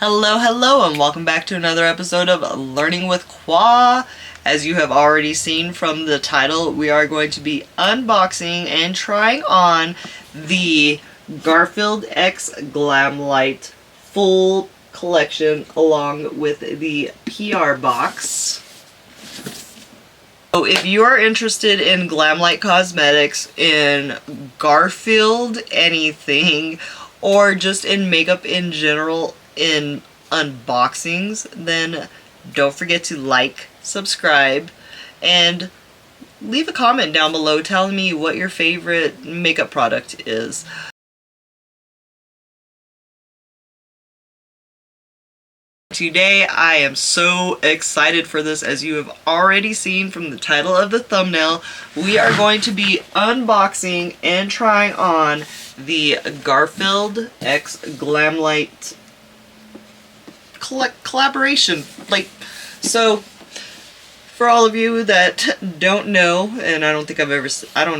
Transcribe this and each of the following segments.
Hello, hello, and welcome back to another episode of Learning with Qua. As you have already seen from the title, we are going to be unboxing and trying on the Garfield X Glamlite full collection along with the PR box. So if you are interested in Glamlite cosmetics, in Garfield anything, or just in makeup in general, in unboxings, then don't forget to like, subscribe, and leave a comment down below telling me what your favorite makeup product is. Today I am so excited for this. As you have already seen from the title of the thumbnail, we are going to be unboxing and trying on the Garfield X Glamlite collaboration. So for all of you that don't know, and I don't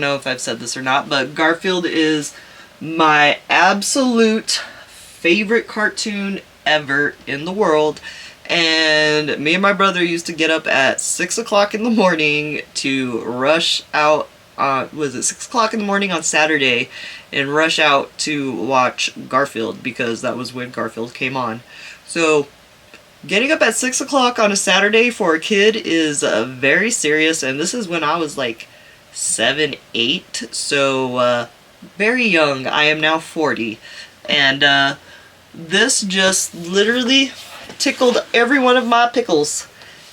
know if I've said this or not, but Garfield is my absolute favorite cartoon ever in the world, and me and my brother used to get up at 6 o'clock in the morning to rush out, was it 6 o'clock in the morning on Saturday, and rush out to watch Garfield, because that was when Garfield came on. So getting up at 6 o'clock on a Saturday for a kid is very serious, and this is when I was like 7, 8, so very young. I am now 40, and this just literally tickled every one of my pickles.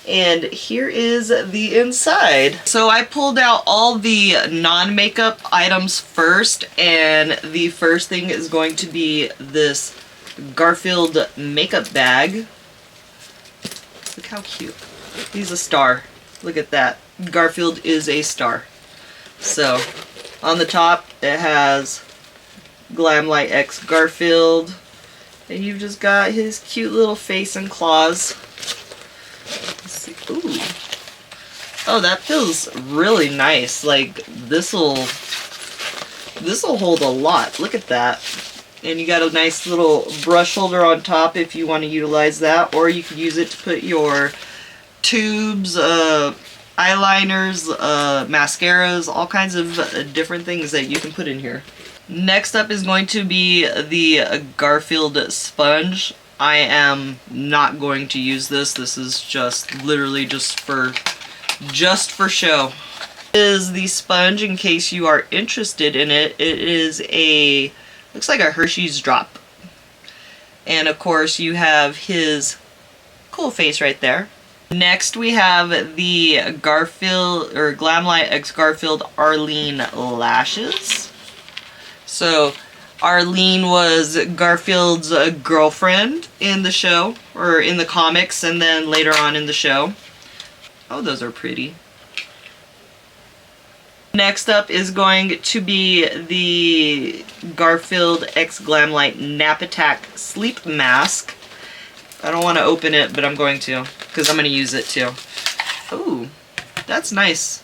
And here is the inside. So I pulled out all the non-makeup items first, and the first thing is going to be this Garfield makeup bag. Look how cute. He's a star. Look at that. Garfield is a star. So on the top it has Glamlite X Garfield, and you've just got his cute little face and claws. Let's see. Ooh. Oh, that feels really nice. Like this'll hold a lot. Look at that. And you got a nice little brush holder on top if you want to utilize that, or you could use it to put your tubes, eyeliners, mascaras, all kinds of different things that you can put in here. Next up is going to be the Garfield sponge. I am not going to use this. This is just literally just for show. This is the sponge in case you are interested in it. It is a, looks like a Hershey's drop. And of course you have his cool face right there. Next we have the Garfield, or Glamlite X Garfield Arlene lashes. So Arlene was Garfield's girlfriend in the show, or in the comics, and then later on in the show. Oh, those are pretty. Next up is going to be the Garfield X Glamlite Nap Attack Sleep Mask. I don't want to open it, but I'm going to, because I'm going to use it too. Ooh, that's nice.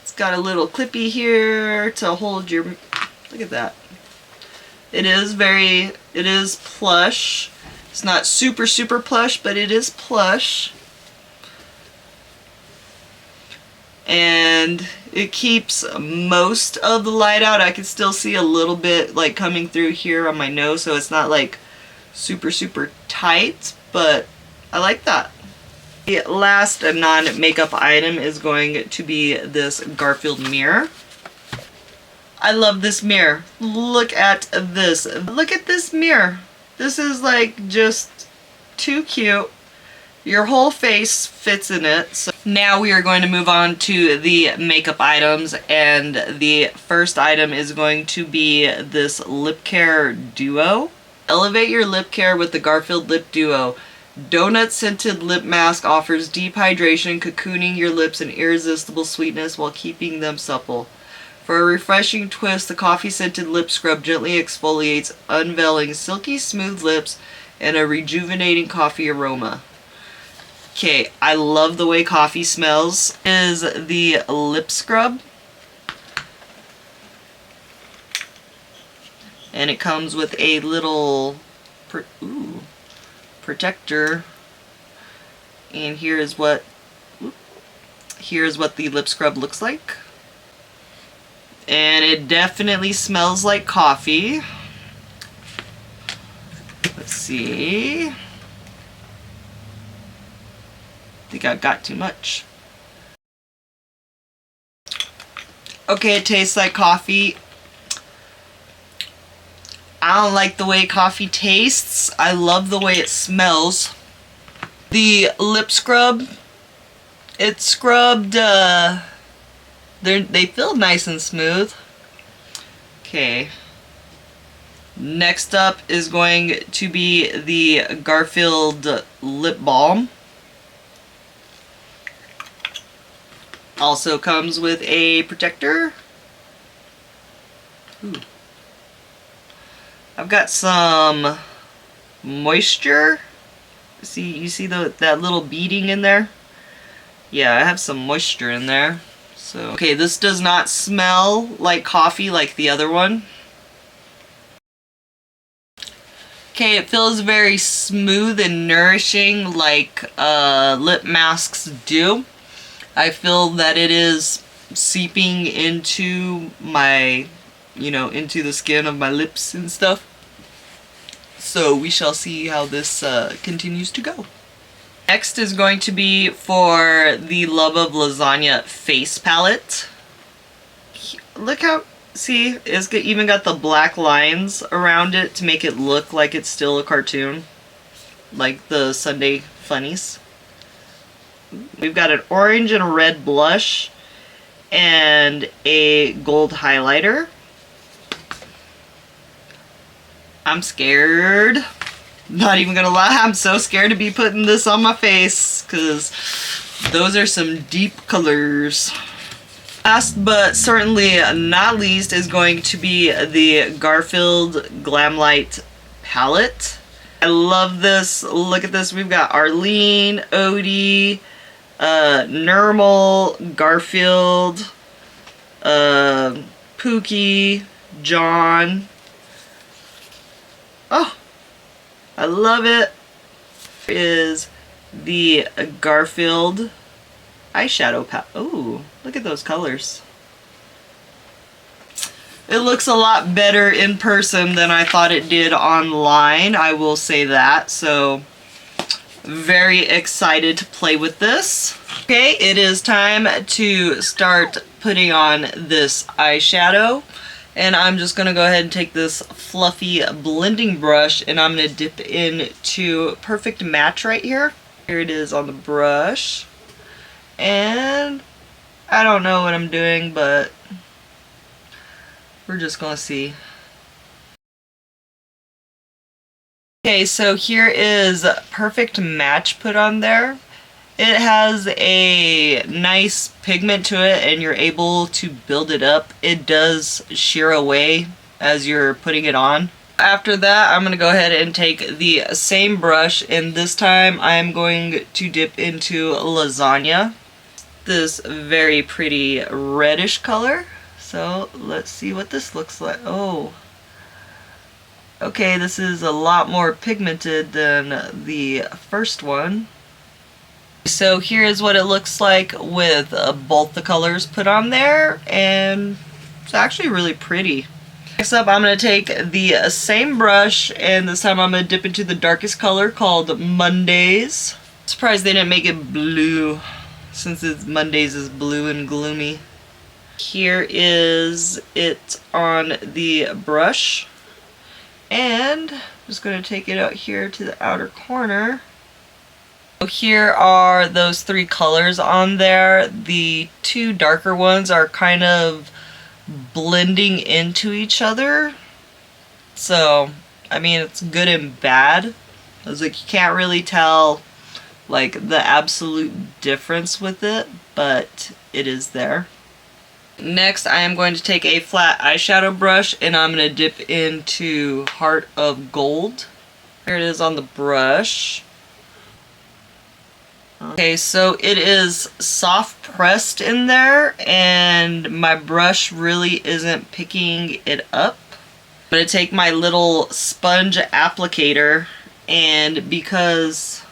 It's got a little clippy here to hold your... Look at that. It is plush. It's not super plush, but it is plush. And it keeps most of the light out. I can still see a little bit like coming through here on my nose, so it's not like super tight, but I like that. The last non-makeup item is going to be this Garfield mirror. I love this mirror. Look at this. Look at this mirror. This is like just too cute. Your whole face fits in it. So now we are going to move on to the makeup items, and the first item is going to be this lip care duo. Elevate your lip care with the Garfield Lip Duo. Donut scented lip mask offers deep hydration, cocooning your lips in irresistible sweetness while keeping them supple. For a refreshing twist, the coffee-scented lip scrub gently exfoliates, unveiling silky smooth lips and a rejuvenating coffee aroma. Okay, I love the way coffee smells. Is the lip scrub. And it comes with a little protector. And here's what the lip scrub looks like. And it definitely smells like coffee. Let's see. I think I got too much. Okay, it tastes like coffee. I don't like the way coffee tastes. I love the way it smells. The lip scrub, it's scrubbed, they feel nice and smooth. Okay. Next up is going to be the Garfield lip balm. Also comes with a protector. Ooh. I've got some moisture. You see that little beading in there? Yeah, I have some moisture in there. So, okay, this does not smell like coffee like the other one. Okay, it feels very smooth and nourishing like lip masks do. I feel that it is seeping into my, into the skin of my lips and stuff. So we shall see how this continues to go. Next is going to be for the Love of Lasagna face palette. Look how, see, it's even got the black lines around it to make it look like it's still a cartoon. Like the Sunday Funnies. We've got an orange and a red blush and a gold highlighter. I'm scared. Not even gonna lie, I'm so scared to be putting this on my face because those are some deep colors. Last but certainly not least is going to be the Garfield Glamlite palette. I love this. Look at this. We've got Arlene, Odie, Nermal, Garfield, Pookie, John. Oh, I love it. Here is the Garfield eyeshadow palette. Oh, look at those colors. It looks a lot better in person than I thought it did online, I will say that. So, very excited to play with this. Okay, it is time to start putting on this eyeshadow. And I'm just going to go ahead and take this fluffy blending brush and I'm going to dip into Perfect Match right here. Here it is on the brush. And I don't know what I'm doing, but we're just going to see. Okay, so here is Perfect Match put on there. It has a nice pigment to it and you're able to build it up. It does shear away as you're putting it on. After that, I'm going to go ahead and take the same brush and this time I'm going to dip into Lasagna. This very pretty reddish color. So let's see what this looks like. Oh. Okay, this is a lot more pigmented than the first one. So here is what it looks like with both the colors put on there, and it's actually really pretty. Next up, I'm going to take the same brush, and this time I'm going to dip into the darkest color called Mondays. I'm surprised they didn't make it blue, since Mondays is blue and gloomy. Here is it on the brush, and I'm just going to take it out here to the outer corner. Here are those three colors on there. The two darker ones are kind of blending into each other. So, I mean, it's good and bad. It's like you can't really tell like the absolute difference with it, but it is there. Next, I am going to take a flat eyeshadow brush and I'm going to dip into Heart of Gold. Here it is on the brush. Okay, so it is soft pressed in there and my brush really isn't picking it up. I'm going to take my little sponge applicator And because,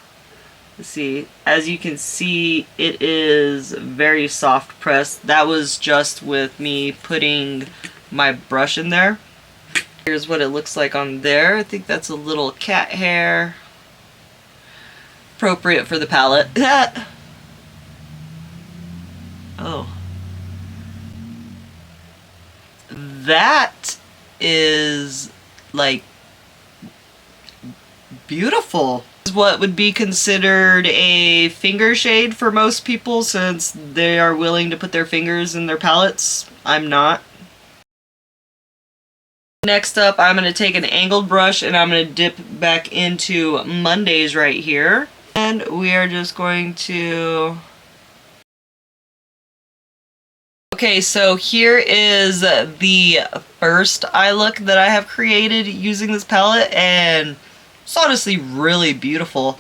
let's see, as you can see, it is very soft pressed. That was just with me putting my brush in there. Here's what it looks like on there. I think that's a little cat hair. Appropriate for the palette. Oh. That is like beautiful. This is what would be considered a finger shade for most people since they are willing to put their fingers in their palettes. I'm not. Next up, I'm going to take an angled brush and I'm going to dip back into Mondays right here. And we are just going to... Okay, so here is the first eye look that I have created using this palette, and it's honestly really beautiful.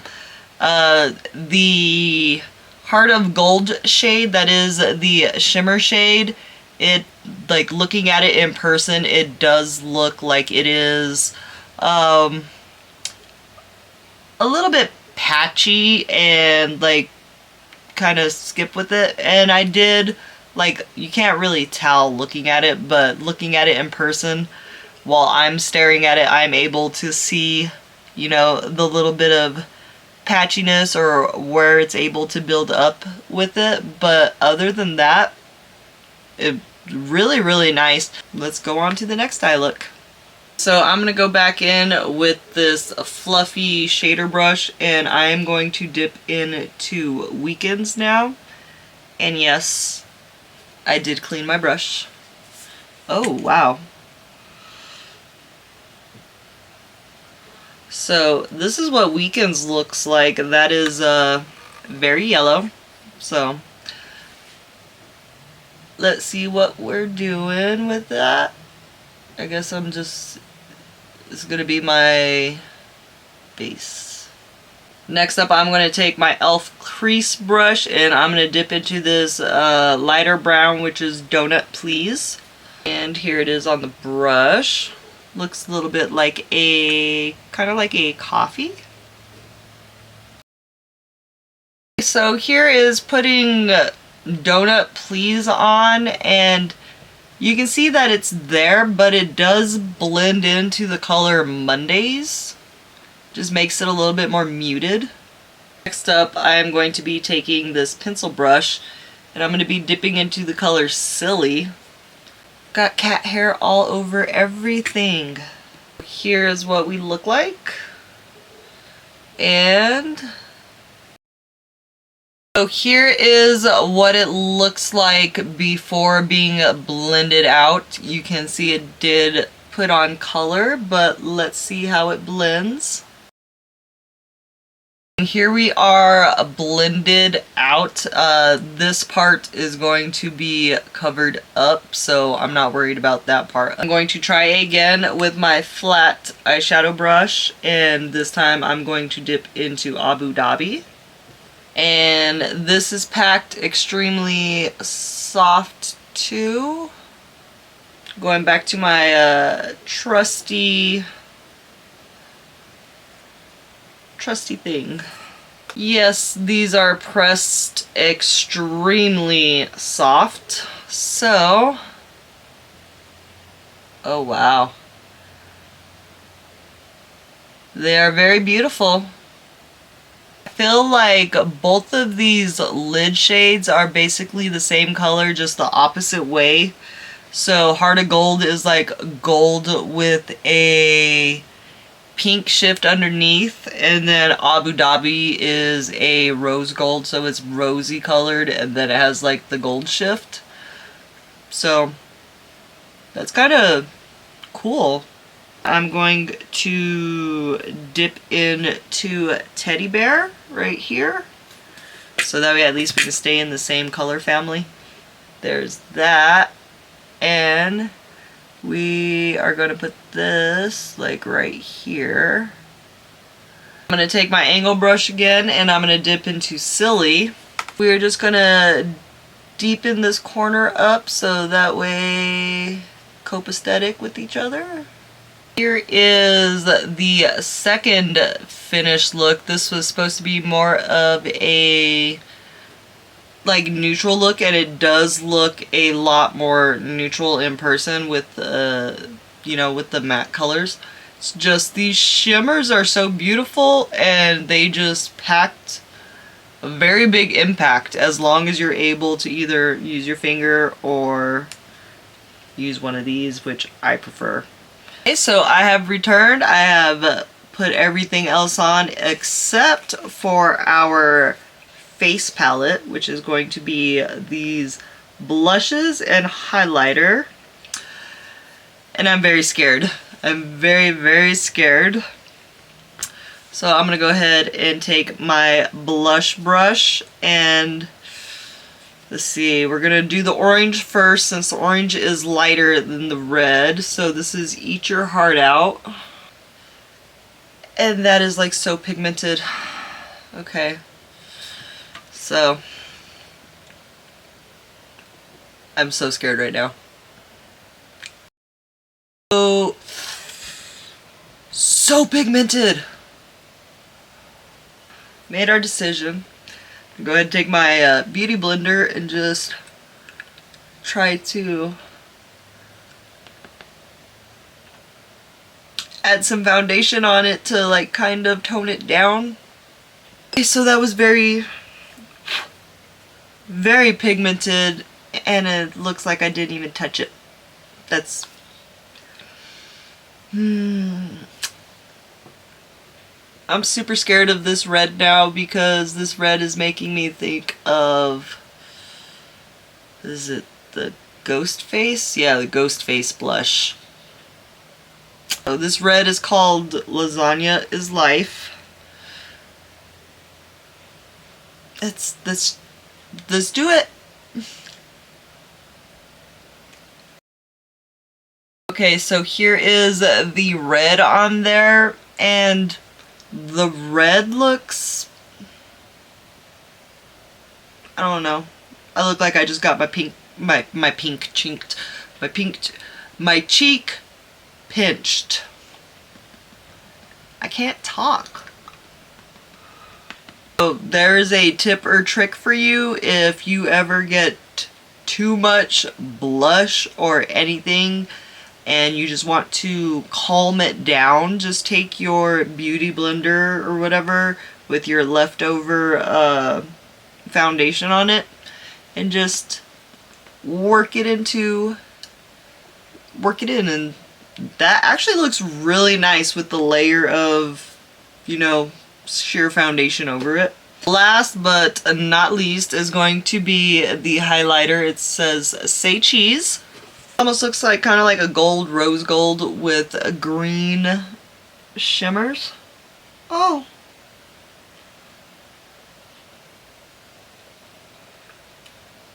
The Heart of Gold shade, that is the shimmer shade, it, like, looking at it in person, it does look like it is a little bit patchy and, like, kind of skip with it. And I did, like, you can't really tell looking at it, but looking at it in person, while I'm staring at it, I'm able to see, you know, the little bit of patchiness or where it's able to build up with it. But other than that, it really, really nice. Let's go on to the next eye look. So I'm going to go back in with this fluffy shader brush and I am going to dip into Weekends now. And yes, I did clean my brush. Oh, wow. So this is what Weekends looks like. That is very yellow. So let's see what we're doing with that. I guess I'm just, it's going to be my base. Next up, I'm going to take my e.l.f. crease brush and I'm going to dip into this lighter brown, which is Donut Please. And here it is on the brush. Looks a little bit like a, kind of like a coffee. So here is putting Donut Please on, and you can see that it's there, but it does blend into the color Mondays. Just makes it a little bit more muted. Next up, I am going to be taking this pencil brush, and I'm going to be dipping into the color Silly. Got cat hair all over everything. Here's what we look like. And so here is what it looks like before being blended out. You can see it did put on color, but let's see how it blends. And here we are blended out. This part is going to be covered up, so I'm not worried about that part. I'm going to try again with my flat eyeshadow brush, and this time I'm going to dip into Abu Dhabi. And this is packed extremely soft too. Going back to my trusty thing. Yes, these are pressed extremely soft. So, oh wow. They are very beautiful. I feel like both of these lid shades are basically the same color, just the opposite way. So Heart of Gold is like gold with a pink shift underneath, and then Abu Dhabi is a rose gold, so it's rosy colored, and then it has like the gold shift. So that's kind of cool. I'm going to dip into Teddy Bear right here, so that way at least we can stay in the same color family. There's that, and we are going to put this like right here. I'm going to take my angle brush again and I'm going to dip into Silly. We're just going to deepen this corner up so that way copacetic with each other. Here is the second finished look. This was supposed to be more of a like neutral look, and it does look a lot more neutral in person with you know, with the matte colors. It's just these shimmers are so beautiful, and they just packed a very big impact as long as you're able to either use your finger or use one of these, which I prefer. Okay, so I have returned. I have put everything else on except for our face palette, which is going to be these blushes and highlighter. And I'm very scared. I'm very, very scared. So I'm gonna go ahead and take my blush brush and let's see, we're gonna do the orange first since the orange is lighter than the red. So this is Eat Your Heart Out. And that is like so pigmented. Okay. So I'm so scared right now. So pigmented. Made our decision. Go ahead and take my beauty blender and just try to add some foundation on it to like kind of tone it down. Okay, so that was very, very pigmented, and it looks like I didn't even touch it. That's I'm super scared of this red now because this red is making me think of, is it the Ghost Face? Yeah, the Ghost Face blush. So this red is called Lasagna is Life. Let's do it. Okay, so here is the red on there, and the red looks, I don't know. I look like I just got my cheek pinched. I can't talk. So there's a tip or trick for you if you ever get too much blush or anything and you just want to calm it down. Just take your beauty blender or whatever with your leftover foundation on it and just work it in, and that actually looks really nice with the layer of, you know, sheer foundation over it. Last but not least is going to be the highlighter. It says Say Cheese. Almost looks like kind of like a gold, rose gold with a green shimmers. Oh.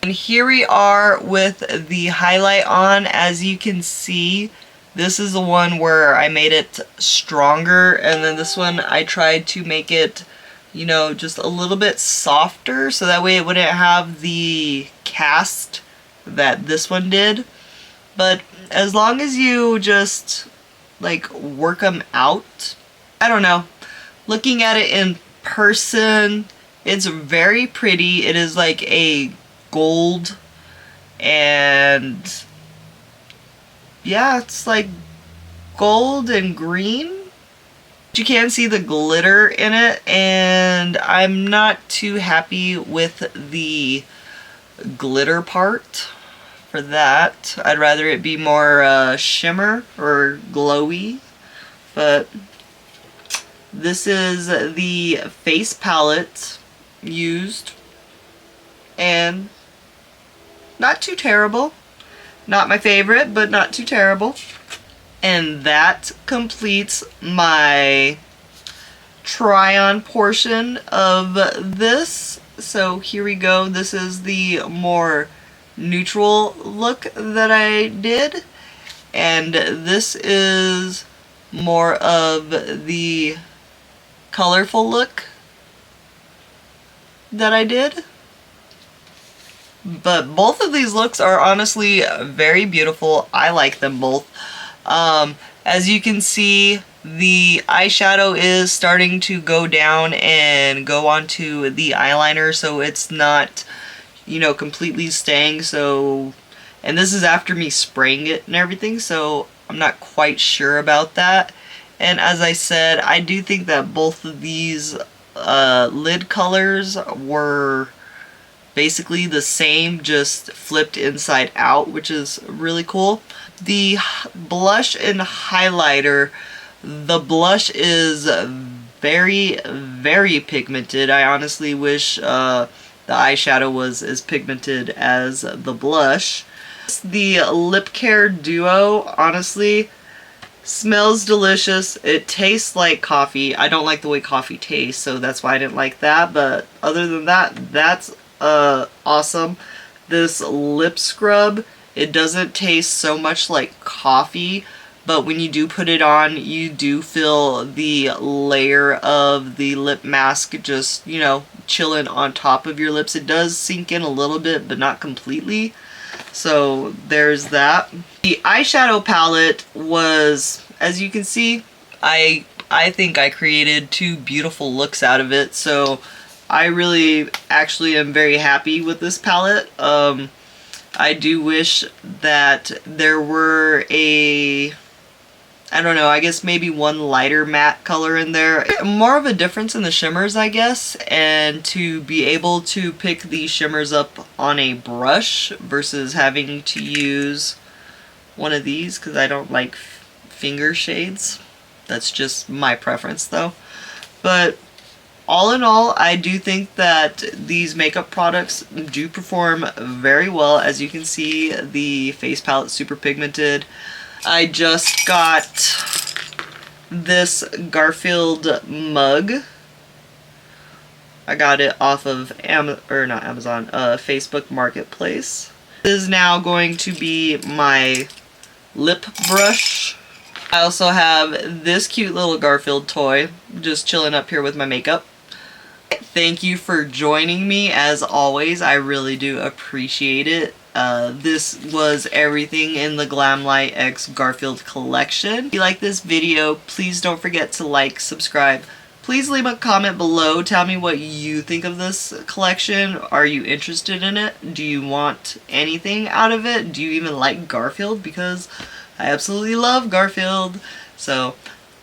And here we are with the highlight on. As you can see, this is the one where I made it stronger, and then this one I tried to make it, you know, just a little bit softer so that way it wouldn't have the cast that this one did. But as long as you just like work them out, I don't know. Looking at it in person, it's very pretty. It is like a gold, and yeah, it's like gold and green. You can see the glitter in it, and I'm not too happy with the glitter part for that. I'd rather it be more shimmer or glowy, but this is the face palette used, and not too terrible. Not my favorite, but not too terrible. And that completes my try-on portion of this. So here we go. This is the more neutral look that I did, and this is more of the colorful look that I did. But both of these looks are honestly very beautiful. I like them both. As you can see, the eyeshadow is starting to go down and go onto the eyeliner, so it's not, you know, completely staying. So, and this is after me spraying it and everything, so I'm not quite sure about that. And as I said, I do think that both of these lid colors were basically the same, just flipped inside out, which is really cool. The blush and highlighter, the blush is very, very pigmented. I honestly wish the eyeshadow was as pigmented as the blush. The Lip Care Duo, honestly, smells delicious. It tastes like coffee. I don't like the way coffee tastes, so that's why I didn't like that. But other than that, that's awesome. This lip scrub, it doesn't taste so much like coffee, but when you do put it on, you do feel the layer of the lip mask just, you know, chilling on top of your lips. It does sink in a little bit, but not completely. So there's that. The eyeshadow palette was, as you can see, I think I created two beautiful looks out of it. So I really actually am very happy with this palette. I do wish that there were I don't know, I guess maybe one lighter matte color in there. More of a difference in the shimmers, I guess, and to be able to pick the shimmers up on a brush versus having to use one of these, because I don't like finger shades. That's just my preference though. But all in all, I do think that these makeup products do perform very well. As you can see, the face palette super pigmented. I just got this Garfield mug. I got it off of Facebook Marketplace. This is now going to be my lip brush. I also have this cute little Garfield toy just chilling up here with my makeup. Thank you for joining me as always. I really do appreciate it. This was everything in the Glamlite X Garfield collection. If you like this video, please don't forget to like, subscribe. Please leave a comment below. Tell me what you think of this collection. Are you interested in it? Do you want anything out of it? Do you even like Garfield? Because I absolutely love Garfield. So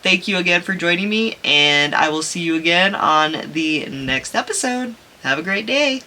thank you again for joining me, and I will see you again on the next episode. Have a great day.